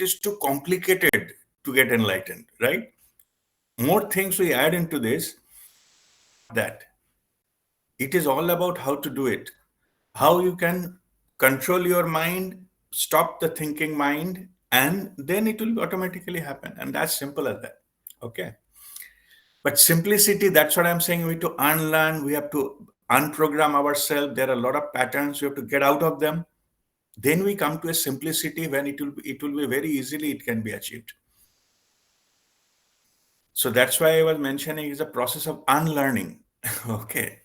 is too complicated to get enlightened, right? More things we add into this, that it is all about how to do it, how you can control your mind, stop the thinking mind, and then it will automatically happen. And that's simple as that. Okay. But simplicity, that's what I'm saying. We have to unlearn, we have to unprogram ourselves. There are a lot of patterns, we have to get out of them. Then we come to a simplicity when it will be very easily it can be achieved. So that's why I was mentioning is a process of unlearning. Okay.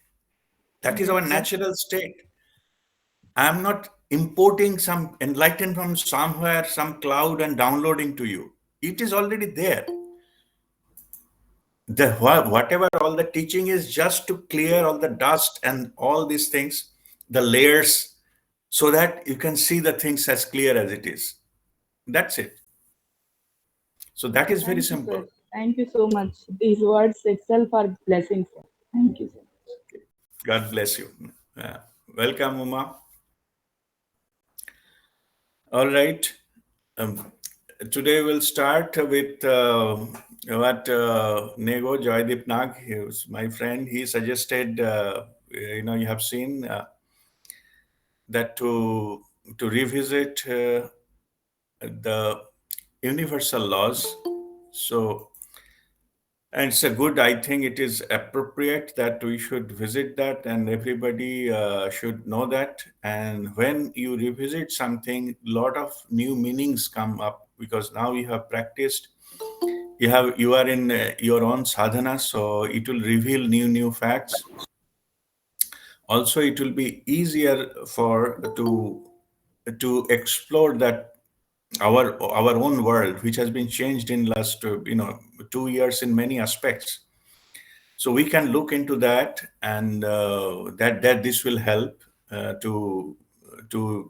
That is our Yes, natural state. I'm not importing some enlightenment from somewhere, some cloud, and downloading to you. It is already there. Whatever all the teaching is just to clear all the dust and all these things, the layers, so that you can see the things as clear as it is. That's it. So that is very thank you, simple. sir. Thank you so much. These words itself are blessings, sir. Thank you, sir. God bless you. Yeah. Welcome, Uma. All right. Um, Today we'll start with what Nego Joydeep Nag, he was my friend, he suggested, you have seen that to revisit the universal laws. So, and it's a good, I think it is appropriate that we should visit that, and everybody should know that. And when you revisit something, lot of new meanings come up, because now you have practiced, you are in your own sadhana, so it will reveal new facts. Also, it will be easier for to explore that our own world, which has been changed in last 2 years in many aspects. So we can look into that, and that this will help to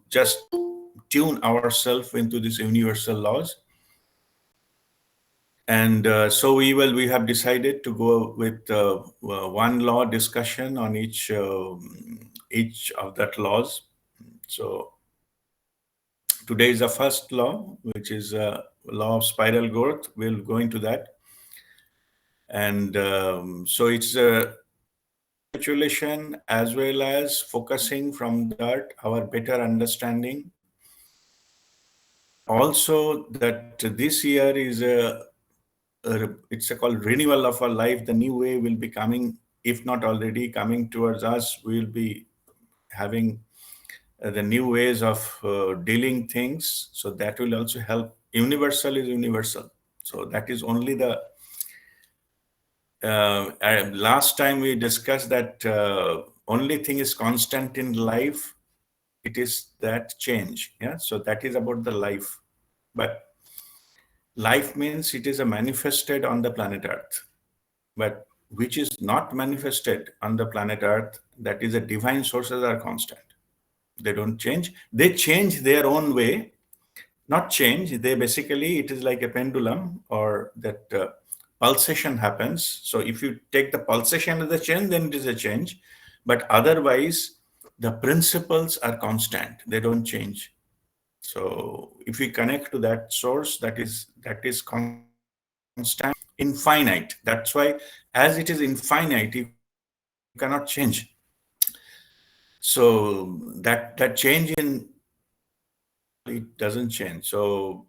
just tune ourselves into these universal laws. And so we have decided to go with one law discussion on each of that laws. So today is the first law, which is law of spiral growth. We'll go into that. And so it's recapitulation as well as focusing from that our better understanding. Also, that this year is it's a called renewal of our life. The new way will be coming, if not already coming towards us. We'll be having the new ways of dealing things. So that will also help. Universal is universal. So that is only the last time we discussed that only thing is constant in life. It is that change. Yeah. So that is about the life. But life means it is a manifested on the planet Earth. But which is not manifested on the planet Earth, that is the divine sources are constant. They don't change. They change their own way. Not change. They basically, it is like a pendulum, or that pulsation happens. So if you take the pulsation as a change, then it is a change. But otherwise, the principles are constant. They don't change. So if we connect to that source, that is constant, infinite. That's why, as it is infinite, you cannot change. So that change in, it doesn't change. So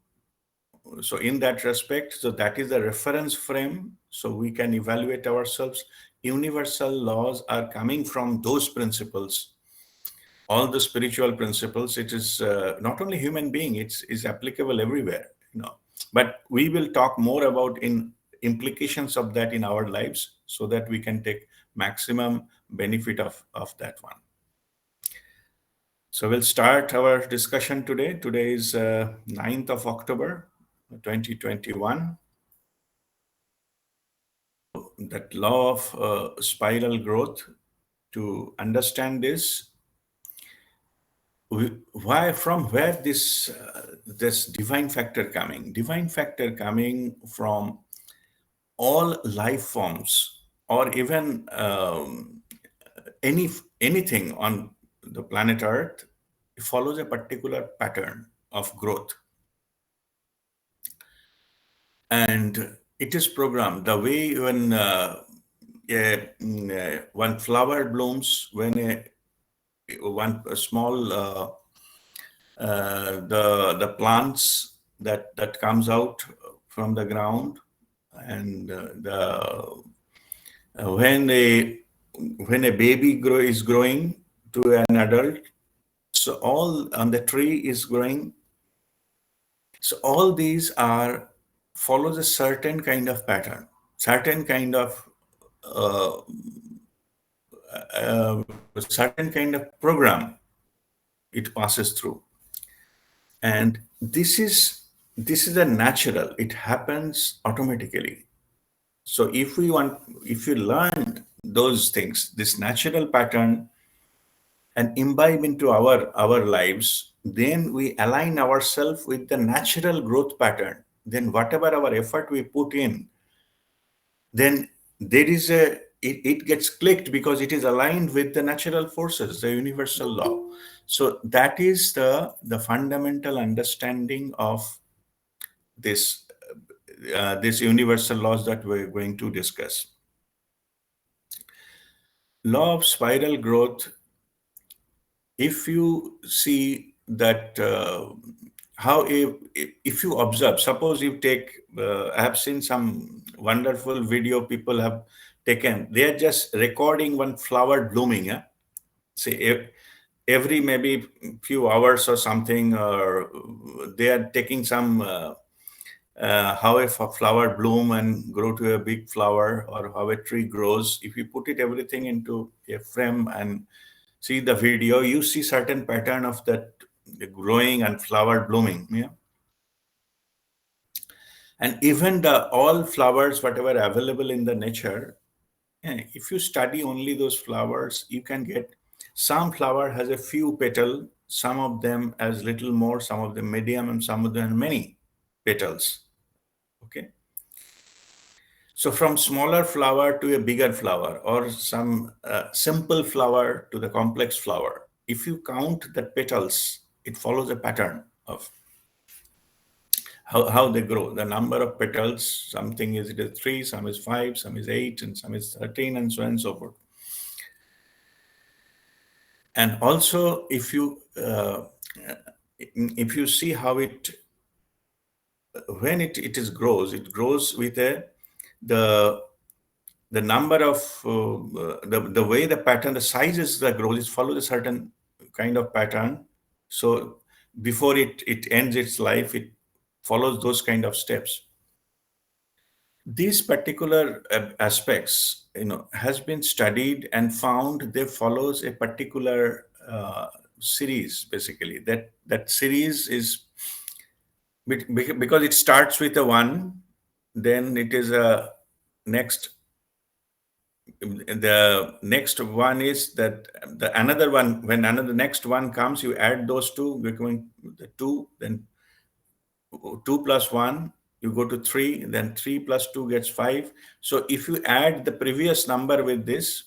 in that respect, so that is the reference frame, so we can evaluate ourselves. Universal laws are coming from those principles, all the spiritual principles. It is not only human being, it's is applicable everywhere, but we will talk more about in implications of that in our lives, so that we can take maximum benefit of that one. So we'll start our discussion today. Today is 9th of October 2021. That law of spiral growth. To understand this, why, from where this divine factor coming? Divine factor coming from all life forms, or even anything on the planet Earth follows a particular pattern of growth. and it is programmed the way when one flower blooms, when a small the plants that comes out from the ground, and when a baby is growing to an adult, so all on the tree is growing. So all these are follows a certain kind of pattern, certain kind of uh, certain kind of program it passes through, and this is a natural. It happens automatically. So if you learn those things, this natural pattern, and imbibe into our lives, then we align ourselves with the natural growth pattern. Then whatever our effort we put in, then there is it gets clicked because it is aligned with the natural forces, the universal law. So that is the fundamental understanding of this this universal laws that we're going to discuss. Law of spiral growth, if you see that how if you observe, suppose you take I have seen some wonderful video people have taken. They are just recording one flower blooming, yeah? Say every maybe few hours or something, or they are taking some how a flower bloom and grow to a big flower, or how a tree grows. If you put it everything into a frame and see the video, you see certain pattern of that growing and flower blooming. Yeah. And even the all flowers, whatever available in the nature, if you study only those flowers, you can get some flower has a few petal, some of them has little more, some of them medium, and some of them many petals. Okay. So from smaller flower to a bigger flower, or some simple flower to the complex flower, if you count the petals, it follows a pattern of how they grow. The number of petals, something is it is 3, some is 5, some is 8, and some is 13, and so on and so forth. And also, if you see how it when it is grows, it grows with a the the number of the way the pattern, the sizes that grows, it follows a certain kind of pattern. So before it ends its life, it follows those kind of steps. These particular aspects, has been studied and found they follows a particular series. Basically, that series is because it starts with a one, then it is a next. The next one is that the another one, when another next one comes, you add those two, becoming the two, then 2 plus 1, you go to 3, then 3 plus 2 gets 5. So if you add the previous number with this,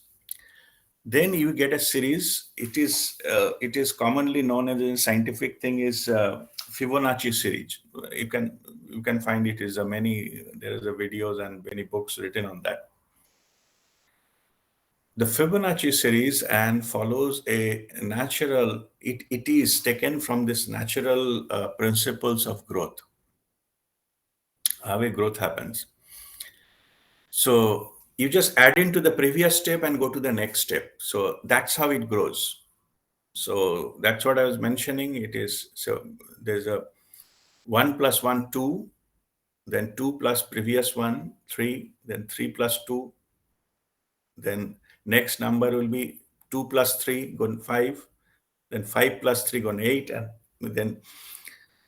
then you get a series. It is commonly known as a scientific thing is Fibonacci series. You can find it is a many, there is a videos and many books written on that. The Fibonacci series and follows a natural, it is taken from this natural principles of growth, how a growth happens. So you just add into the previous step and go to the next step. So that's how it grows. So that's what I was mentioning. It is, so there's a 1 plus 1, 2, then 2 plus previous one, 3, then 3 plus 2, then next number will be 2 plus 3, gone 5, then 5 plus 3, gone 8, and then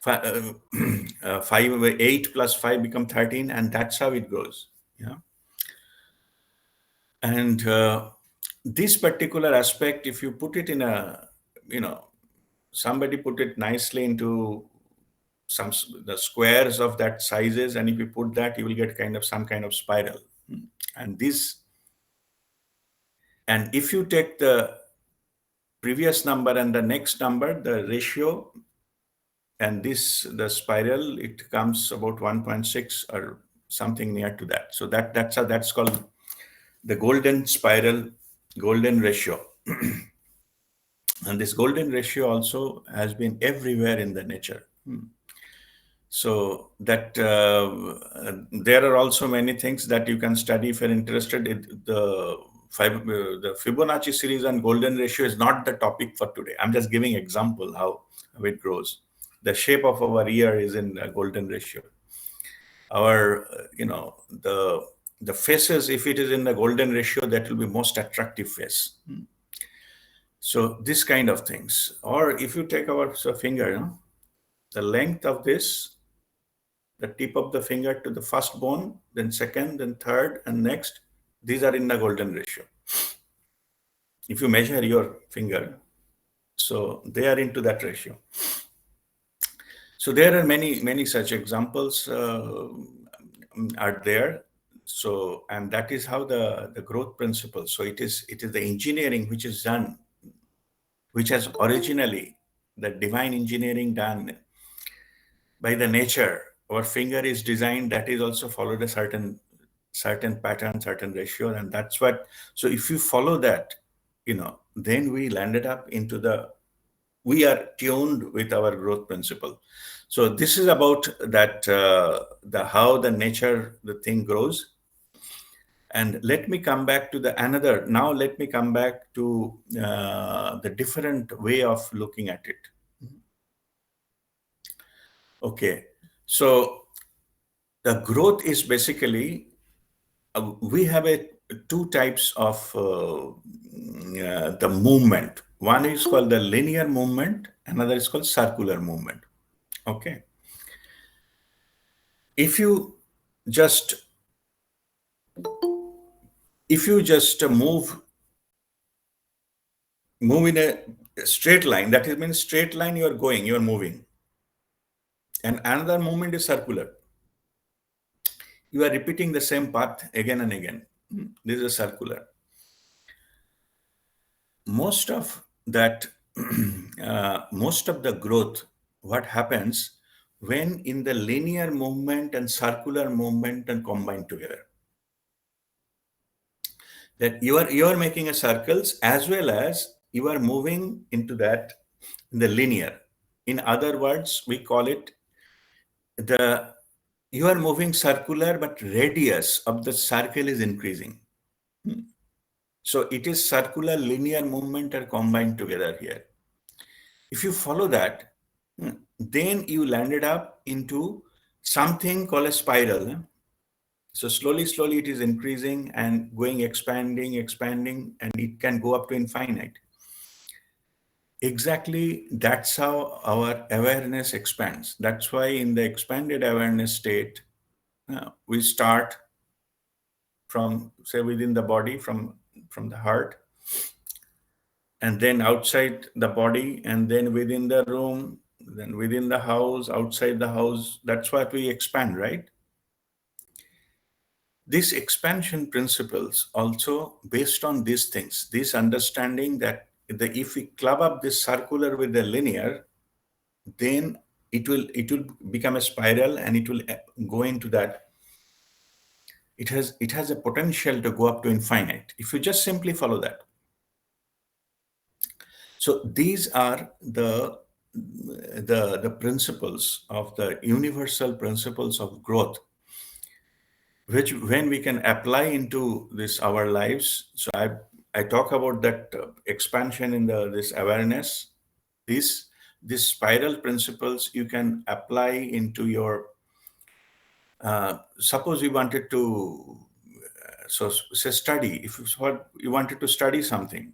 5, 8 plus 5 become 13, and that's how it goes. Yeah. And this particular aspect, if you put it in a, somebody put it nicely into the squares of that sizes, and if you put that, you will get kind of some kind of spiral. And this, and if you take the previous number and the next number, the ratio and the spiral, it comes about 1.6 or something near to that. So that's called the golden spiral, golden ratio. And this golden ratio also has been everywhere in the nature. So that there are also many things that you can study if you're interested. The Fibonacci series and golden ratio is not the topic for today. I'm just giving example how it grows. The shape of our ear is in a golden ratio. Our, the faces, if it is in the golden ratio, that will be most attractive face. So this kind of things. Or if you take our finger, the length of this, the tip of the finger to the first bone, then second, then third, and next, these are in the golden ratio. If you measure your finger, so they are into that ratio. So there are many such examples are there. So, and that is how the growth principle. So it is the engineering which is done, which has originally the divine engineering done by the nature. Our finger is designed, that is also followed a certain pattern, certain ratio, and that's what. So if you follow that, then we landed up into we are tuned with our growth principle. So this is about that, the how the nature, the thing grows. And let me come back to now let me come back to the different way of looking at it. Okay, so the growth is basically, we have two types of the movement. One is called the linear movement, another is called circular movement. Okay, if you just move in a straight line, that means straight line, you are moving, and another movement is circular. You are repeating the same path again and again. This is a circular. Most of that, most of the growth, what happens when in the linear movement and circular movement and combined together, that you are making a circles as well as you are moving into that in the linear. In other words, we call it the you are moving circular, but radius of the circle is increasing. So it is circular linear movement are combined together here. If you follow that, then you landed up into something called a spiral. So slowly it is increasing and going, expanding, and it can go up to infinite. Exactly, that's how our awareness expands. That's why in the expanded awareness state, we start from, say, within the body, from the heart, and then outside the body, and then within the room, then within the house, outside the house. That's what we expand, right? These expansion principles also based on these things, this understanding that if we club up this circular with the linear, then it will become a spiral, and it will go into that. It has a potential to go up to infinite if you just simply follow that. So these are the principles of the universal principles of growth, which when we can apply into this our lives. So I talk about that expansion in this awareness. These spiral principles you can apply into your. Suppose you wanted to, so say study. If what you wanted to study something,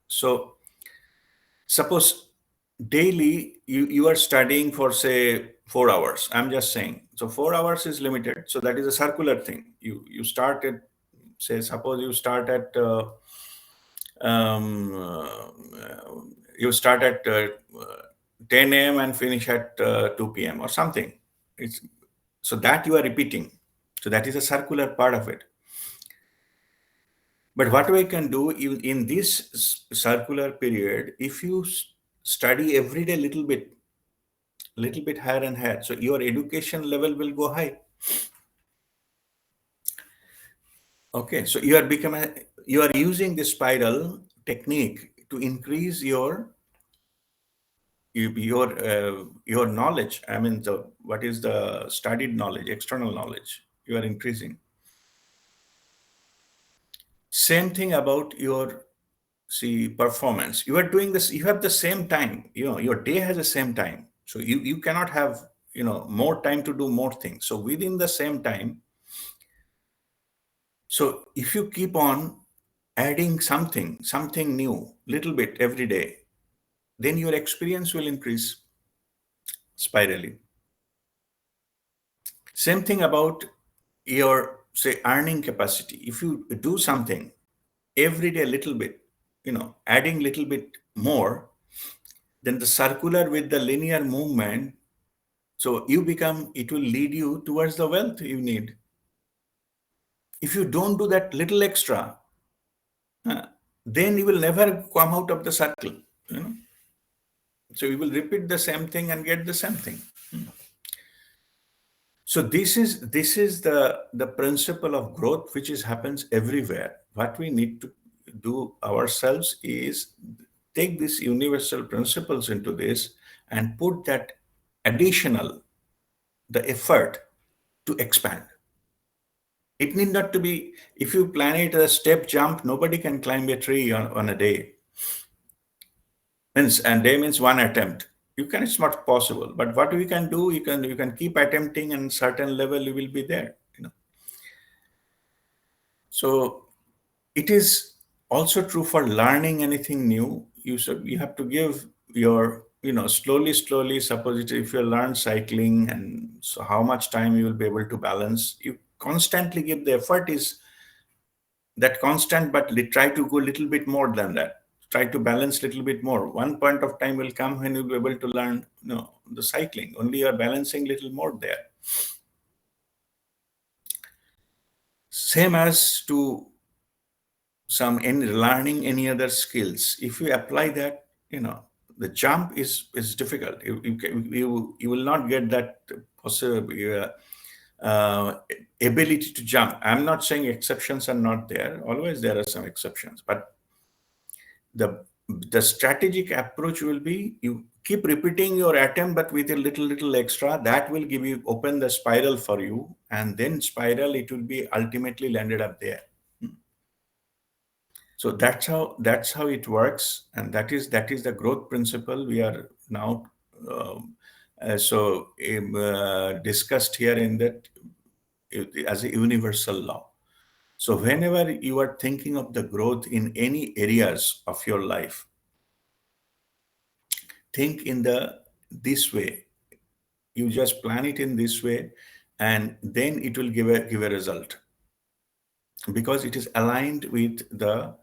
so suppose daily you are studying for say 4 hours. I'm just saying. So 4 hours is limited. So that is a circular thing. You start at, say, suppose you start at um, you start at 10 a.m. and finish at 2 p.m. or something. It's so that you are repeating. So that is a circular part of it. But what we can do in this circular period, if you study every day little bit, little bit higher and higher. So your education level will go high. Okay, so you are using the spiral technique to increase your knowledge. I mean, what is the studied knowledge, external knowledge? You are increasing. Same thing about your performance. You are doing this. You have the same time. Your day has the same time. So you cannot have more time to do more things. So within the same time. So if you keep on adding something new, little bit every day, then your experience will increase spirally. Same thing about your, say, earning capacity. If you do something every day, little bit, adding little bit more, then the circular with the linear movement, so it will lead you towards the wealth you need. If you don't do that little extra, then you will never come out of the circle. You know? So you will repeat the same thing and get the same thing. So this is the principle of growth, which happens everywhere. What we need to do ourselves is take these universal principles into this and put that additional the effort to expand. It need not to be, if you plan it a step jump, nobody can climb a tree on a day. And day means one attempt. It's not possible. But what we can do, you can keep attempting, and certain level you will be there. So it is also true for learning anything new. You have to give your slowly. Suppose if you learn cycling, and so how much time you will be able to balance. You constantly give the effort is that constant, but try to go a little bit more than that. Try to balance a little bit more. One point of time will come when you'll be able to learn the cycling. Only you are balancing little more there. Same as to learning any other skills. If you apply that, the jump is difficult. You will not get that possible ability to jump. I'm not saying exceptions are not there. Always there are some exceptions, but the strategic approach will be you keep repeating your attempt, but with a little extra. That will give you open the spiral for you, and then spiral it will be ultimately landed up there. So that's how it works, and that is the growth principle we are now discussed here in that as a universal law. So whenever you are thinking of the growth in any areas of your life, think in this way. You just plan it in this way, and then it will give a result, because it is aligned with the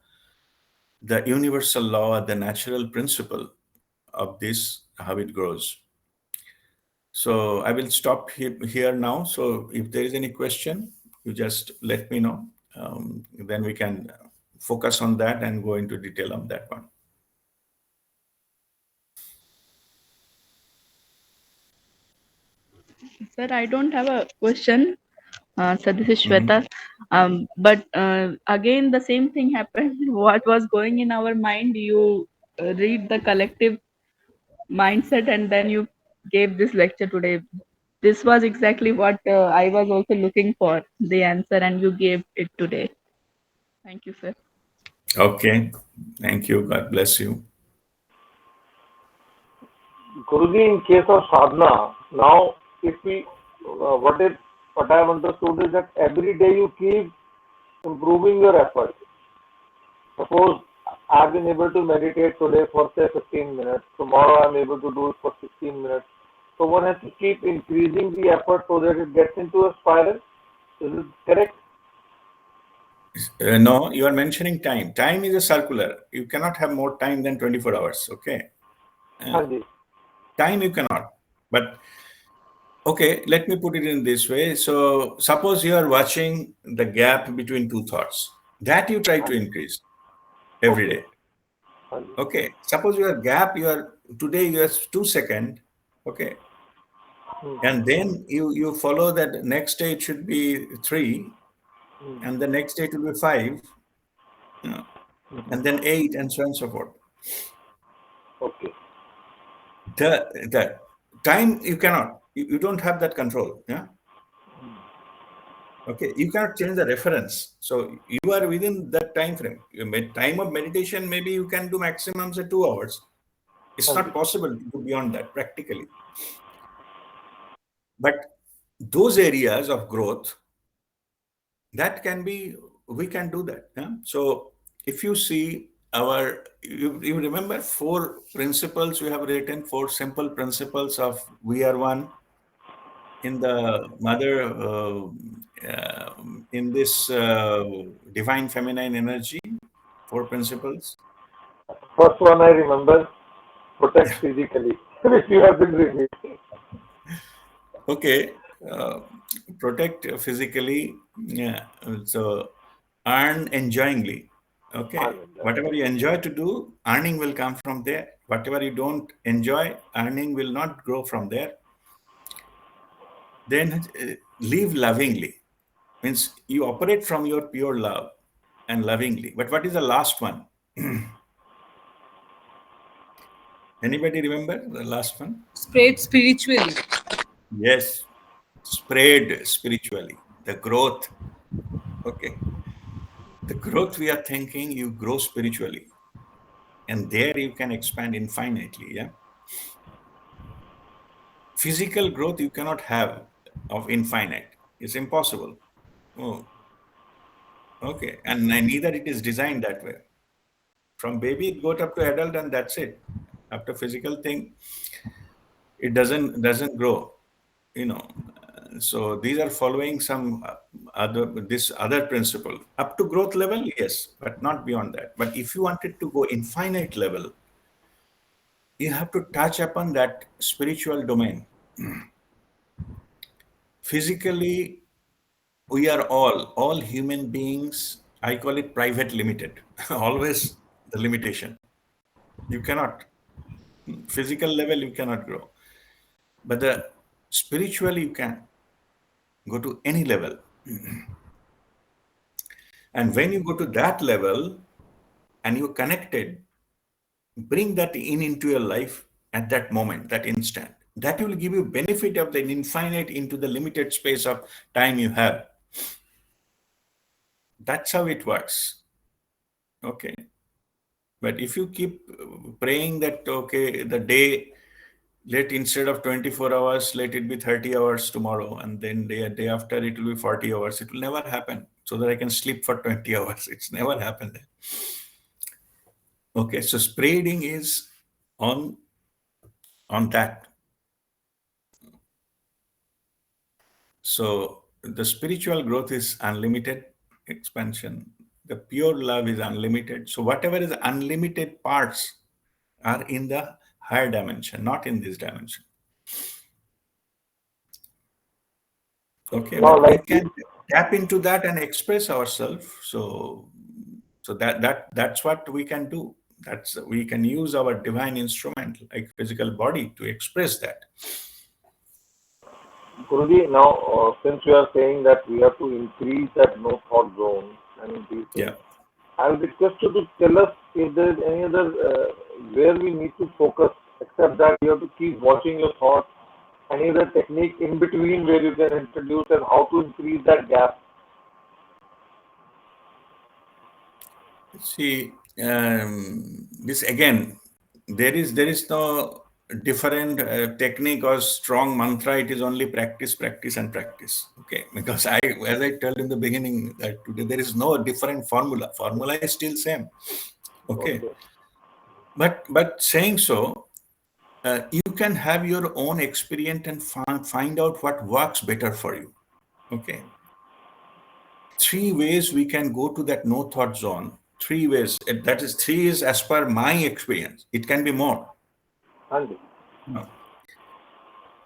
universal law, the natural principle of this, how it grows. So I will stop here now. So if there is any question, you just let me know. Then we can focus on that and go into detail on that one. Sir, I don't have a question. So this is Mhm. Shweta. But again, the same thing happened. What was going in our mind, you read the collective mindset, and then you gave this lecture today. This was exactly what I was also looking for, the answer, and you gave it today. Thank you, sir. Okay. Thank you. God bless you. Guruji, in case of sadhana, now if we, what I have understood is that every day you keep improving your effort. Suppose I've been able to meditate today for say 15 minutes. Tomorrow I'm able to do it for 16 minutes. So one has to keep increasing the effort so that it gets into a spiral. Is it correct? No, you are mentioning time. Time is a circular. You cannot have more time than 24 hours. Okay. Uh, Hanji. Time you cannot. But okay, let me put it in this way. So suppose you are watching the gap between two thoughts. That you try to increase every Okay. day. Hanji. Okay. Suppose your gap, today you are 2 seconds. Okay. and then you follow that next day it should be 3, and the next day it will be 5, you know, and then 8, and so on and so forth. Okay. The time you cannot, you don't have that control. Yeah. Okay, you cannot change the reference. So you are within that time frame. Time of meditation, maybe you can do maximum say 2 hours. It's not possible to go beyond that practically. But those areas of growth, that can be, we can do that. Yeah? So if you see you remember 4 principles we have written, 4 simple principles of we are one in the mother, in this divine feminine energy, 4 principles. First one I remember, protect physically, which you have been reading. Okay, uh, protect physically. Yeah, so earn enjoyingly. Okay, whatever you enjoy to do, earning will come from there. Whatever you don't enjoy, earning will not grow from there. Then live lovingly, means you operate from your pure love and lovingly. But what is the last one? Anybody remember the last one? Spread spiritually. Yes, spread spiritually. The growth. Okay. The growth we are thinking, you grow spiritually. And there you can expand infinitely. Yeah. Physical growth you cannot have of infinite. It's impossible. Oh, okay. And neither it is designed that way. From baby it goes up to adult and that's it. After physical thing, it doesn't grow. You know, so these are following some other principle up to growth level, yes, but not beyond that. But if you wanted to go infinite level, you have to touch upon that spiritual domain. Physically, we are all human beings, I call it private limited. Always the limitation. You cannot, physical level you cannot grow, but the spiritually you can go to any level. And when you go to that level and you're connected, bring that in into your life at that moment, that instant. That will give you benefit of the infinite into the limited space of time you have. That's how it works. Okay. But if you keep praying that, okay, the day, let instead of 24 hours, let it be 30 hours tomorrow, and then day after it will be 40 hours, it will never happen. So that I can sleep for 20 hours. It's never happened. Okay, so spreading is on that. So the spiritual growth is unlimited expansion. The pure love is unlimited. So whatever is unlimited parts are in the higher dimension, not in this dimension. Okay, Now, but we like can tap into that and express ourselves. So that's what we can do. That's we can use our divine instrument like physical body to express that. Guruji, now since we are saying that we have to increase that no thought zone and these things, Yeah. I'll request you to tell us if there is any other where we need to focus, except that you have to keep watching your thoughts. Any other technique in between where you can introduce and how to increase that gap? See, this again, there is no different technique or strong mantra. It is only practice, practice, and practice. Okay, because as I told in the beginning, that today there is no different formula. Formula is still same. Okay, Okay. but saying so, you can have your own experience and find out what works better for you. Okay, 3 ways we can go to that no thought zone. 3 ways. That is, 3 is as per my experience. It can be more. Handy. No.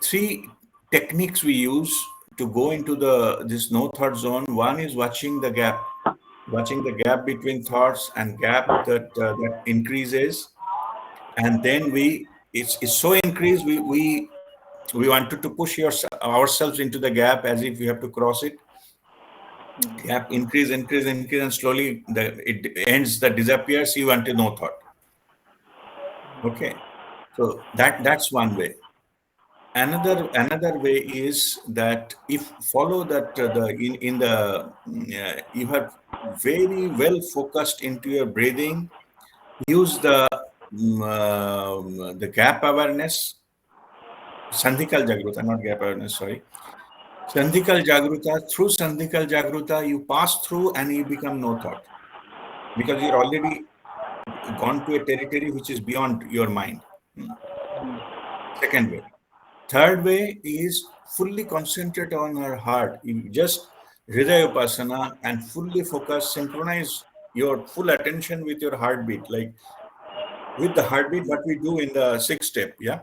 3 techniques we use to go into the this no thought zone. One is watching the gap between thoughts and gap that increases, and then it's so increased we We wanted to push ourselves into the gap as if we have to cross it. Gap increase, and slowly it ends, that disappears. You want to no thought. Okay, so that's one way. Another way is that if follow that the in the you have very well focused into your breathing. Use the gap awareness, Sandhikal Jagruta, not gap awareness. Sorry, Sandhikal Jagruta. Through Sandhikal Jagruta, you pass through and you become no thought, because you're already gone to a territory which is beyond your mind. Second way. Third way is fully concentrate on our heart. You just Hridaya Upasana and fully focus, synchronize your full attention with your heartbeat, like with the heartbeat, what we do in the sixth step. Yeah.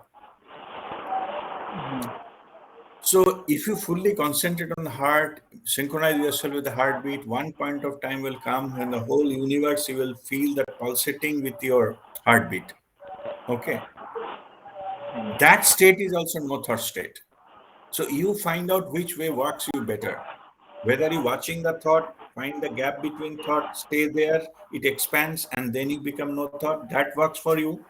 So if you fully concentrate on the heart, synchronize yourself with the heartbeat, one point of time will come when the whole universe, you will feel that pulsating with your heartbeat. Okay. That state is also no thought state. So you find out which way works you better. Whether you're watching the thought, find the gap between thought, stay there, it expands, and then you become no thought. That works for you.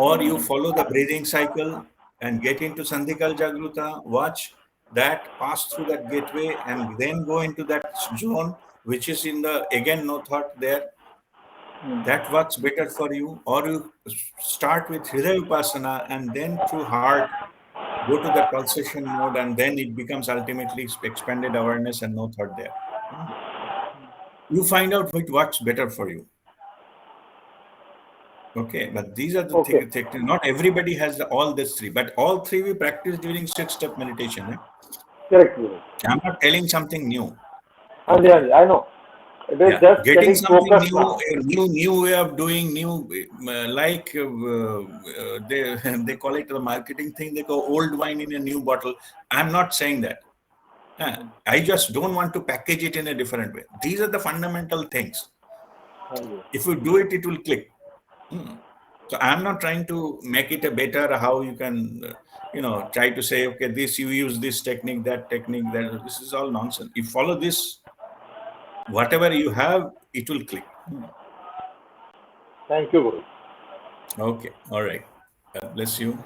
Or you follow the breathing cycle and get into Sandhikal Jagruta, watch that, pass through that gateway, and then go into that zone, which is in the, again, no thought there. That works better for you. Or you start with Hridaya Upasana and then through heart, go to the pulsation mode, and then it becomes ultimately expanded awareness and no thought there. You find out which works better for you. Okay, but these are the things. Not everybody has all these three, but all three we practice during six-step meditation. Correct. I'm not telling something new. Okay. I know. It is just Getting something focused new, now. a new way of doing, like they call it the marketing thing. They go old wine in a new bottle. I'm not saying that. I just don't want to package it in a different way. These are the fundamental things. If you do it, it will click. So I'm not trying to make it a better how you can, try to say, okay, this you use this technique, that technique, that this is all nonsense. You follow this, whatever you have, it will click. Thank you, Guru. Okay, all right. God bless you.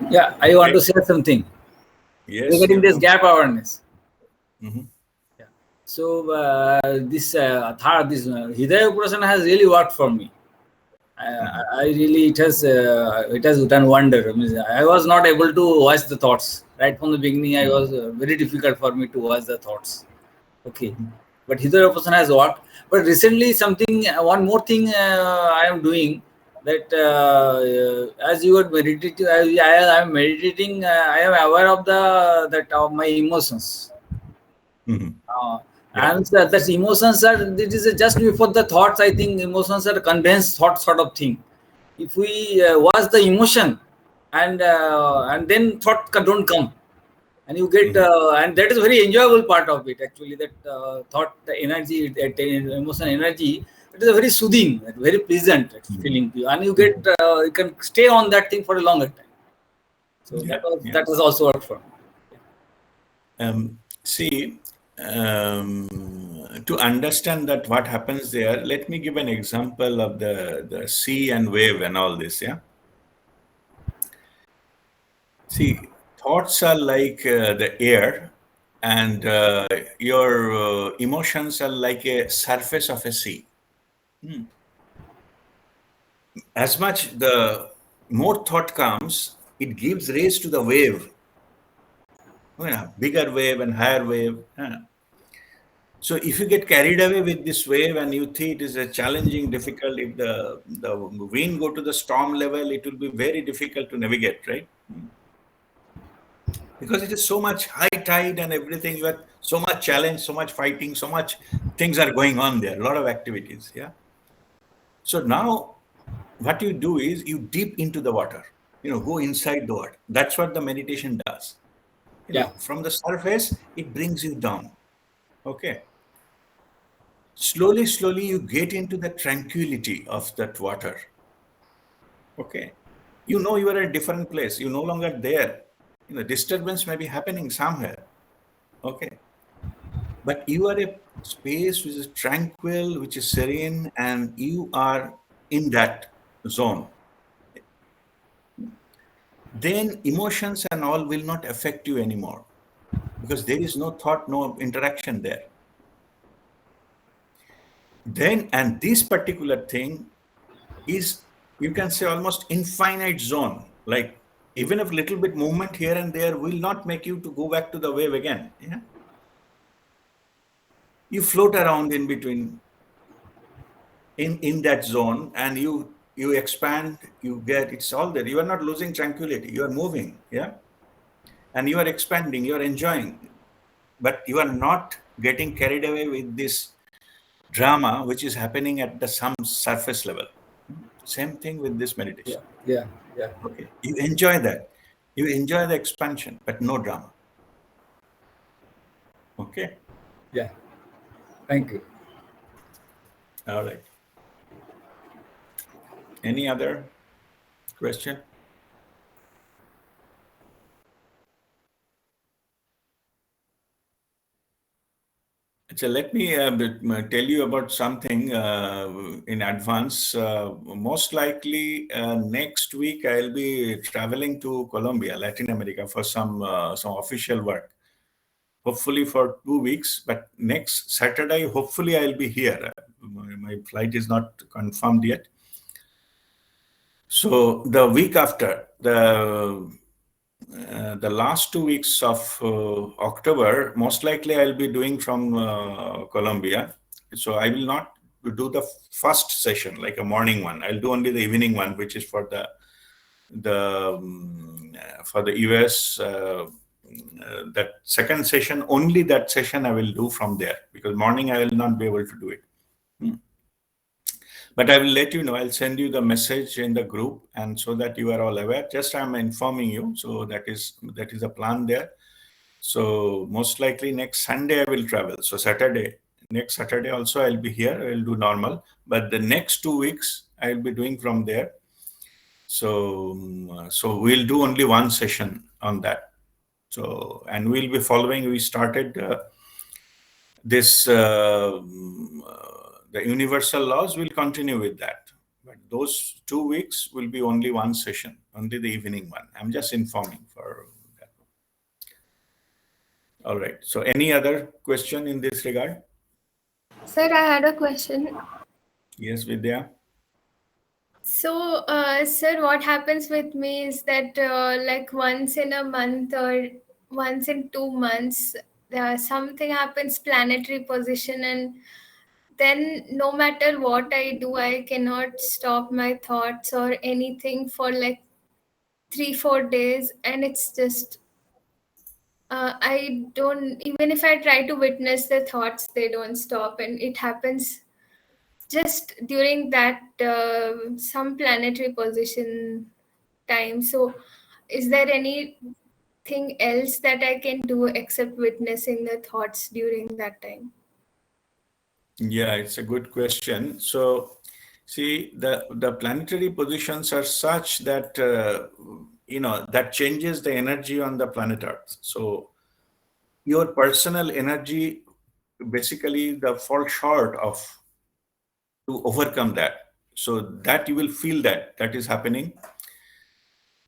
Yeah, I want to say something regarding this gap awareness. Yeah. So this Hridaya Upasana has really worked for me. I really it has done wonder. I mean, I was not able to watch the thoughts right from the beginning. I was very difficult for me to watch the thoughts. Okay, but Hridaya Upasana has worked. But recently, one more thing I am doing, that as you are meditating, I am meditating. I am aware of of my emotions. And that emotions it is just before the thoughts. I think emotions are condensed thought sort of thing. If we watch the emotion and then thought don't come, and you get and that is a very enjoyable part of it actually. That thought, the energy, that emotion energy, it is a very soothing, very pleasant feeling to you, and you get you can stay on that thing for a longer time. So that has also worked for me. See, to understand that what happens there, let me give an example of the sea and wave and all this. Yeah. See, thoughts are like the air, and your emotions are like a surface of a sea. As much the more thought comes, it gives raise to the wave. Bigger wave and higher wave. So if you get carried away with this wave and you think it is a challenging, difficult, if the wind go to the storm level, it will be very difficult to navigate, right? Because it is so much high tide and everything, you have so much challenge, so much fighting, so much things are going on there, a lot of activities. Yeah. So now what you do is you dip into the water, go inside the water. That's what the meditation does. From the surface, it brings you down. Okay. Slowly, you get into the tranquility of that water. Okay. you know you are at a different place. You're no longer there. Disturbance may be happening somewhere. Okay. But you are a space which is tranquil, which is serene, and you are in that zone. Then emotions and all will not affect you anymore because there is no thought, no interaction there. Then, and this particular thing is, you can say, almost infinite zone. Like, even if little bit movement here and there will not make you to go back to the wave again. Yeah. You float around in between in that zone, and you expand, you get, it's all there. You are not losing tranquility, you are moving. Yeah. And you are expanding, you are enjoying, but you are not getting carried away with this drama which is happening at the some surface level. Same thing with this meditation. Yeah. Okay, you enjoy that, you enjoy the expansion, but no drama. Okay. Yeah. Thank you. All right. Any other question? So let me tell you about something in advance. Most likely next week I'll be traveling to Colombia, Latin America, for some official work. Hopefully for 2 weeks, but next Saturday, hopefully I'll be here. My flight is not confirmed yet. So the week after, the last 2 weeks of October, most likely I'll be doing from Colombia. So I will not do the first session, like a morning one. I'll do only the evening one, which is for the US. That second session, only that session I will do from there, because morning I will not be able to do it. But I will let you know. I'll send you the message in the group, and so that you are all aware. Just I'm informing you. So that is a plan there. So most likely next Sunday I will travel. So next Saturday also I'll be here. I will do normal. But the next 2 weeks I'll be doing from there. So we'll do only one session on that. So, and we'll be following. We started this. The universal laws will continue with that, but those 2 weeks will be only one session, only the evening one. I'm just informing for that. All right. So any other question in this regard? Sir, I had a question. Yes, Vidya. So, sir, what happens with me is that like once in a month or once in 2 months, something happens, planetary position, and then no matter what I do, I cannot stop my thoughts or anything for like 3-4 days, and it's just I don't, even if I try to witness the thoughts, they don't stop, and it happens just during that some planetary position time. So is there anything else that I can do except witnessing the thoughts during that time? Yeah, it's a good question. So see, the planetary positions are such that that changes the energy on the planet Earth. So your personal energy basically fall short of to overcome that. So that you will feel that is happening.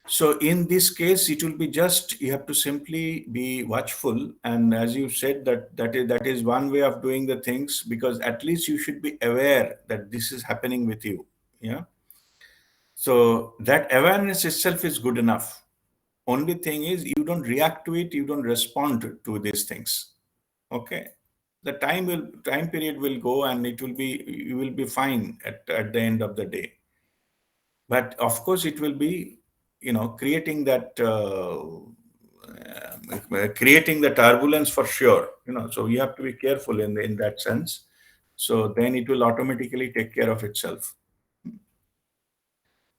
So in this case, it will be just, you have to simply be watchful. And as you said, that is one way of doing the things, because at least you should be aware that this is happening with you. Yeah. So that awareness itself is good enough. Only thing is, you don't react to it, you don't respond to these things. Okay. The time period will go, and you will be fine at the end of the day. But of course, it will be, creating that creating the turbulence for sure. So you have to be careful in that sense. So then it will automatically take care of itself.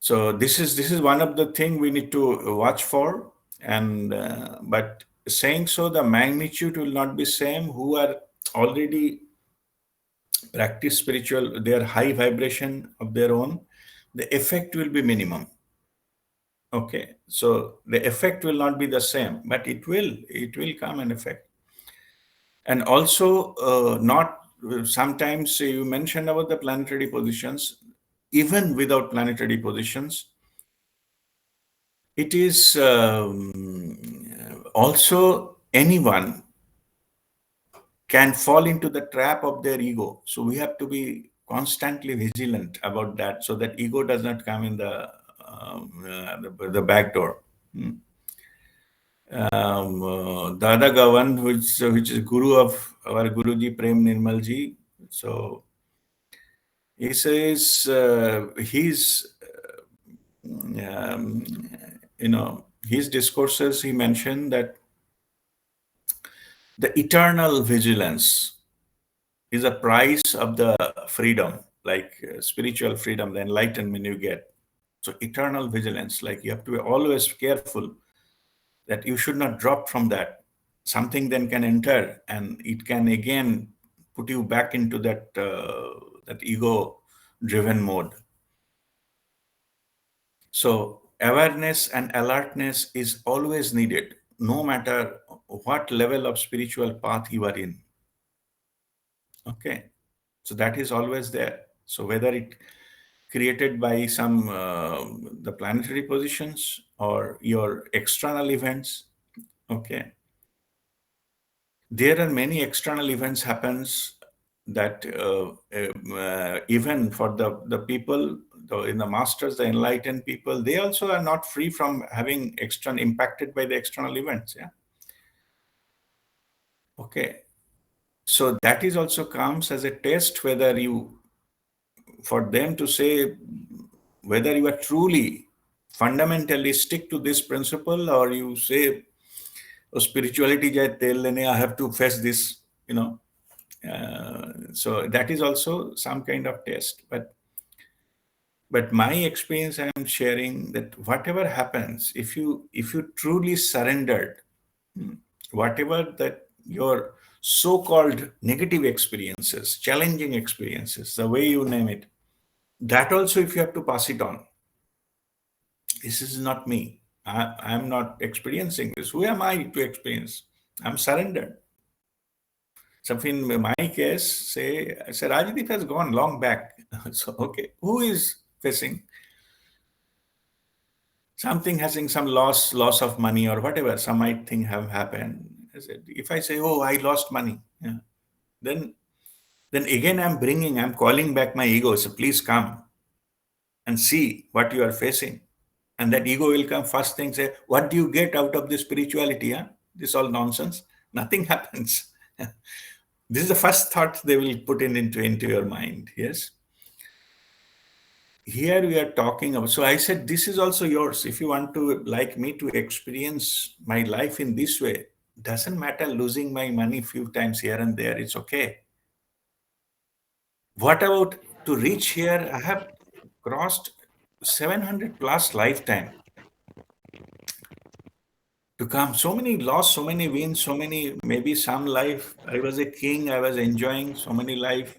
So this is one of the thing we need to watch for. And but saying so, the magnitude will not be same. Who are already practice spiritual, their high vibration of their own, the effect will be minimum. Okay, so the effect will not be the same, but it will come an effect. And also, not sometimes you mentioned about the planetary positions. Even without planetary positions, it is also anyone can fall into the trap of their ego. So we have to be constantly vigilant about that, so that ego does not come in the back door. The other Gavan, which is guru of our Guruji Prem Nirmalji. So he says um, his discourses, he mentioned that the eternal vigilance is a price of the freedom, like spiritual freedom, the enlightenment you get. So eternal vigilance, like you have to be always careful that you should not drop from that. Something then can enter and it can again put you back into that ego driven mode. So awareness and alertness is always needed, no matter what level of spiritual path you are in. Okay, so that is always there. So whether it created by some the planetary positions or your external events, okay, there are many external events happens that even for the people in the masters, the enlightened people, they also are not free from having external impacted by the external events. Yeah. Okay. So that is also comes as a test whether you, for them to say whether you are truly fundamentally stick to this principle, or you say, oh, spirituality jai tel lene, I have to face this, so that is also some kind of test. But my experience, I am sharing that whatever happens, if you truly surrendered, whatever that your so-called negative experiences, challenging experiences, the way you name it, that also if you have to pass it on, this is not me. I'm not experiencing this. Who am I to experience? I'm surrendered. So in my case, say Rajdeep has gone long back. So okay, who is facing something, having some loss of money or whatever, some might think have happened. I said, if I say, oh, I lost money, yeah, then again I'm calling back my ego. So please come and see what you are facing. And that ego will come first thing, say, what do you get out of this spirituality? Huh? This all nonsense. Nothing happens. This is the first thought they will put into your mind. Yes. Here we are talking about, so I said, this is also yours. If you want to, like me, to experience my life in this way, doesn't matter losing my money few times here and there, it's okay. What about to reach here? I have crossed 700 plus lifetime to come. So many loss, so many wins, so many, maybe some life, I was a king, I was enjoying so many life,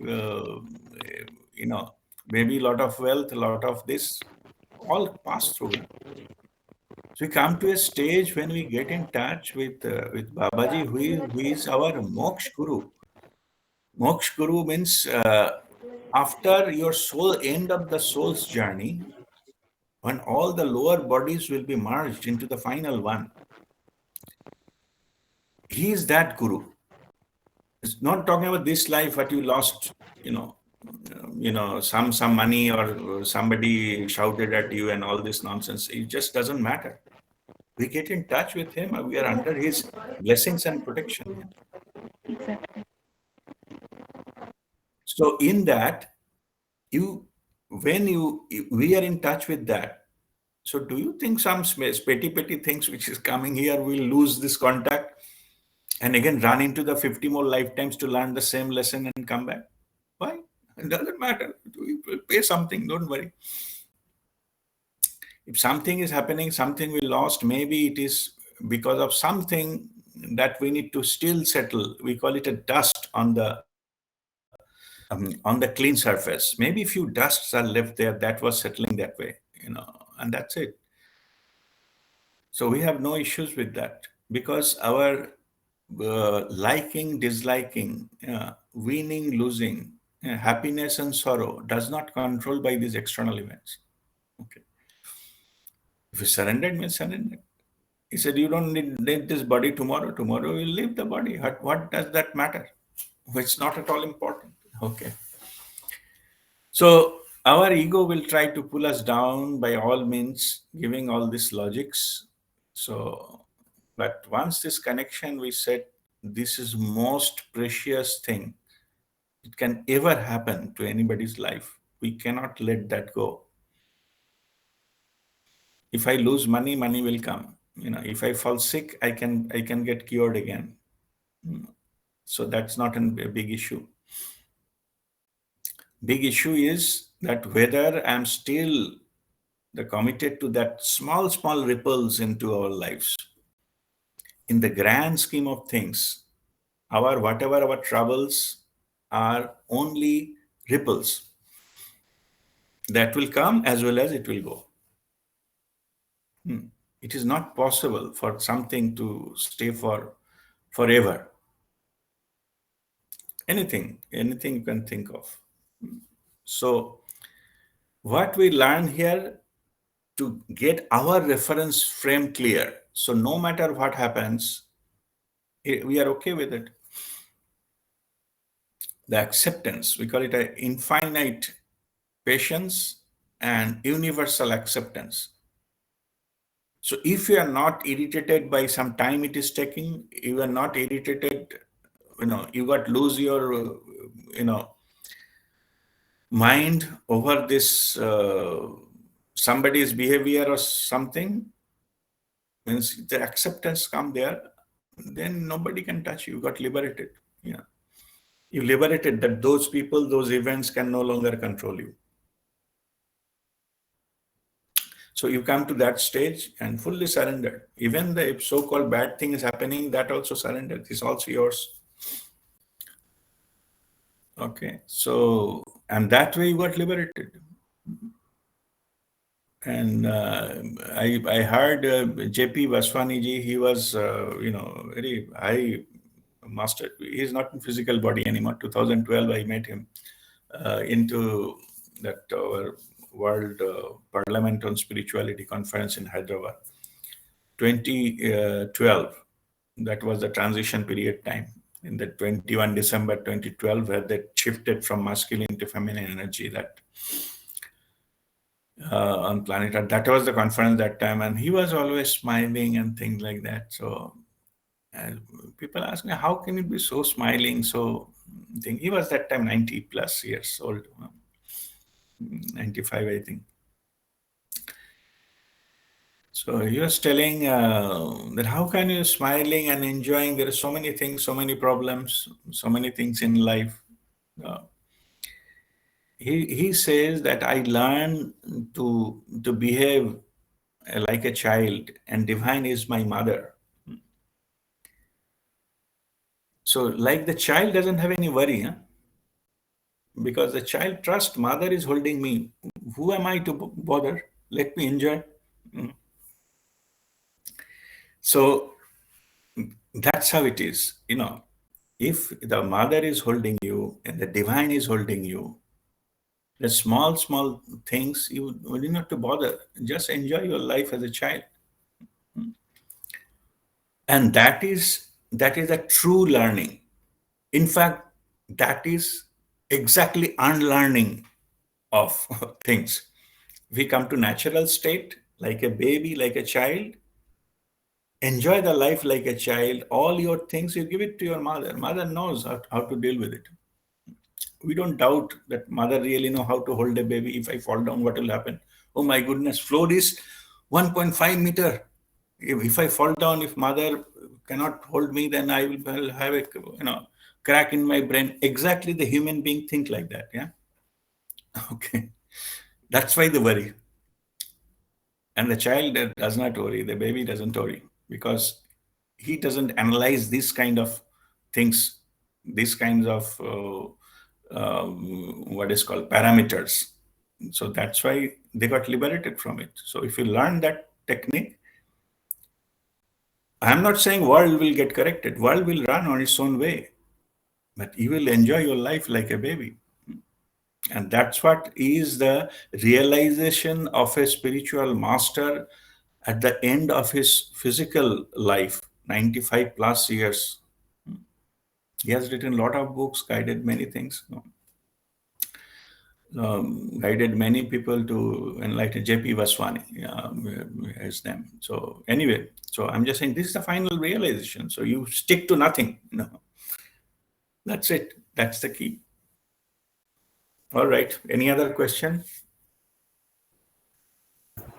maybe a lot of wealth, a lot of this, all pass through. So we come to a stage when we get in touch with Babaji, who is our Moksha Guru. Moksha Guru means after your soul, end of the soul's journey, when all the lower bodies will be merged into the final one. He is that Guru. It's not talking about this life, what you lost, some money or somebody shouted at you and all this nonsense. It just doesn't matter. We get in touch with him, we are under his blessings and protection. Exactly. So in that, we are in touch with that. So do you think some petty things which is coming here will lose this contact and again run into the 50 more lifetimes to learn the same lesson and come back? Why? It doesn't matter. We will pay something, don't worry. If something is happening, something we lost, maybe it is because of something that we need to still settle. We call it a dust on the clean surface. Maybe a few dusts are left there that was settling that way, and that's it. So we have no issues with that because our liking, disliking, winning, losing, happiness and sorrow does not control by these external events. Okay. If you surrendered, means surrendered. He said, you don't need this body tomorrow. Tomorrow you'll leave the body. What does that matter? It's not at all important. Okay. So our ego will try to pull us down by all means, giving all these logics. So, but once this connection, we said, this is most precious thing it can ever happen to anybody's life. We cannot let that go. If I lose money, money will come. If I fall sick, I can get cured again. So that's not a big issue. Big issue is that whether I'm still committed to that small ripples into our lives. In the grand scheme of things, whatever our troubles are only ripples that will come as well as it will go. It is not possible for something to stay forever. Anything you can think of. So what we learn here, to get our reference frame clear, so no matter what happens, we are okay with it. The acceptance, we call it an infinite patience and universal acceptance. So if you are not irritated by some time it is taking, you are not irritated, you got lose your, mind over this somebody's behavior or something, means the acceptance come there, then nobody can touch you. You got liberated. You liberated that those people, those events can no longer control you. So you come to that stage and fully surrendered. Even the so-called bad thing is happening, that also surrendered. It's also yours. Okay. So, and that way you got liberated. And I heard J.P. Vaswani ji, he was, very high master. He's not in physical body anymore. 2012, I met him into that World Parliament on Spirituality conference in Hyderabad. 2012, that was the transition period time. In the 21 December 2012, where they shifted from masculine to feminine energy, that on planet Earth. That was the conference that time, and he was always smiling and things like that. So people ask me, how can you be so smiling? So he was that time 90 plus years old, 95, I think. So he was telling that how can you smiling and enjoying? There are so many things, so many problems, so many things in life. He says that I learned to behave like a child, and divine is my mother. So like the child doesn't have any worry, huh? Because the child trusts mother is holding me. Who am I to bother? Let me enjoy. So that's how it is. If the mother is holding you and the divine is holding you, the small things you don't have to bother. Just enjoy your life as a child. And that is a true learning. In fact, that is exactly unlearning of things. We come to natural state, like a baby, like a child. Enjoy the life like a child. All your things, you give it to your mother. Mother knows how to deal with it. We don't doubt that mother really know how to hold a baby. If I fall down, what will happen? Oh my goodness, floor is 1.5 meter. If I fall down, if mother cannot hold me, then I will have a crack in my brain. Exactly, the human being think like that. Yeah. Okay. That's why the worry. And the child does not worry. The baby doesn't worry because he doesn't analyze these kind of things, these kinds of what is called parameters. So that's why they got liberated from it. So if you learn that technique, I'm not saying world will get corrected. World will run on its own way, but you will enjoy your life like a baby. And that's what is the realization of a spiritual master at the end of his physical life, 95 plus years. He has written a lot of books, guided many things, guided many people to enlighten. J.P. Vaswani is them. So anyway, so I'm just saying this is the final realization. So you stick to nothing. That's it. That's the key. All right. Any other question?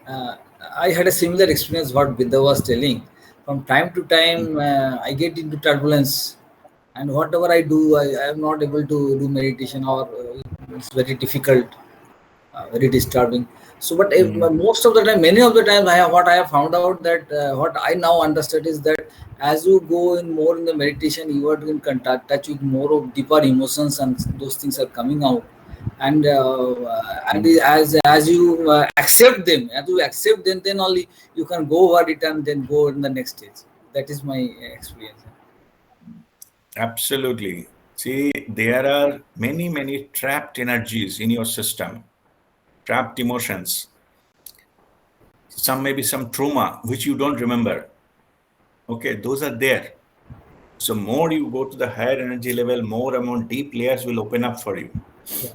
I had a similar experience what Vidya was telling. From time to time, I get into turbulence, and whatever I do, I am not able to do meditation, or it's very difficult, very disturbing. So, but most of the time, many of the times, what I have found out that what I now understood is that as you go in more in the meditation, you are in contact, touch with more of deeper emotions, and those things are coming out. And as you accept them, then only you can go over it and then go in the next stage. That is my experience. Absolutely. See, there are many, many trapped energies in your system, trapped emotions. Some maybe some trauma which you don't remember. Okay, those are there. So more you go to the higher energy level, more amount deep layers will open up for you. Yeah.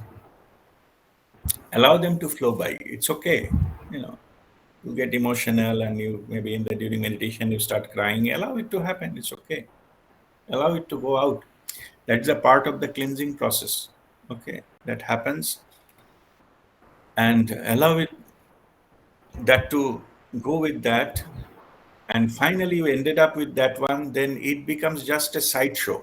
Allow them to flow by. It's okay. You get emotional and you maybe during meditation you start crying. Allow it to happen. It's okay. Allow it to go out. That's a part of the cleansing process. Okay, that happens, and allow it that to go with that. And finally, you ended up with that one. Then it becomes just a sideshow.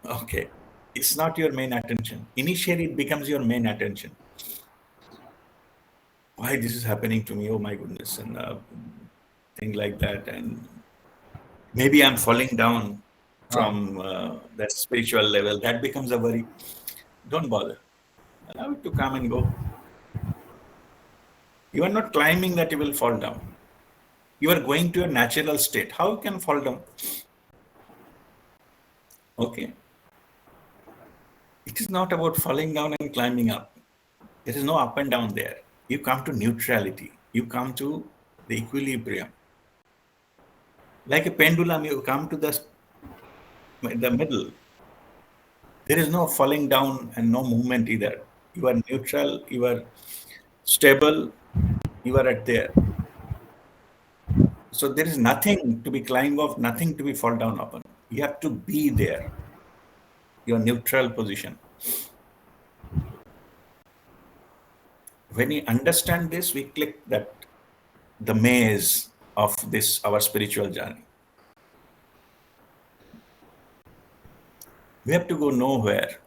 Okay, it's not your main attention. Initially, it becomes your main attention. Why this is happening to me? Oh my goodness, and thing like that. And maybe I'm falling down from that spiritual level. That becomes a worry. Don't bother. Allow it to come and go. You are not climbing that you will fall down. You are going to your natural state. How you can fall down? Okay. It is not about falling down and climbing up. There is no up and down there. You come to neutrality. You come to the equilibrium. Like a pendulum, you come to the middle. There is no falling down and no movement either. You are neutral, you are stable, you are at there. So there is nothing to be climbed off, nothing to be fall down upon. You have to be there, your neutral position. When we understand this, we click that the maze of this, our spiritual journey. We have to go nowhere.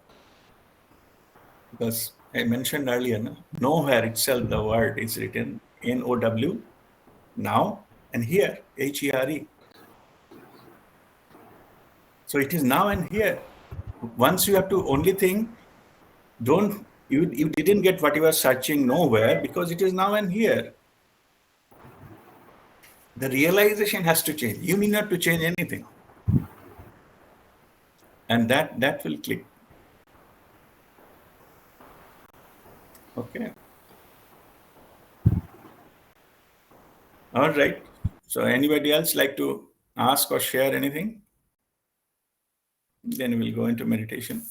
Because I mentioned earlier, nowhere itself, the word is written N-O-W, now and here, H-E-R-E. So it is now and here. Once you have to only think, you didn't get what you were searching nowhere because it is now and here. The realization has to change. You need not to change anything. And that will click. Okay. All right. So anybody else like to ask or share anything? Then we'll go into meditation.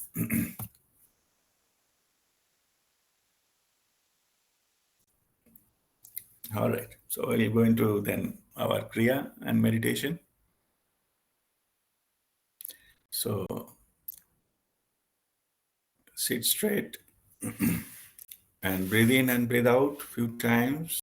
All right. So we'll go into then our Kriya and meditation. So sit straight and breathe in and breathe out a few times.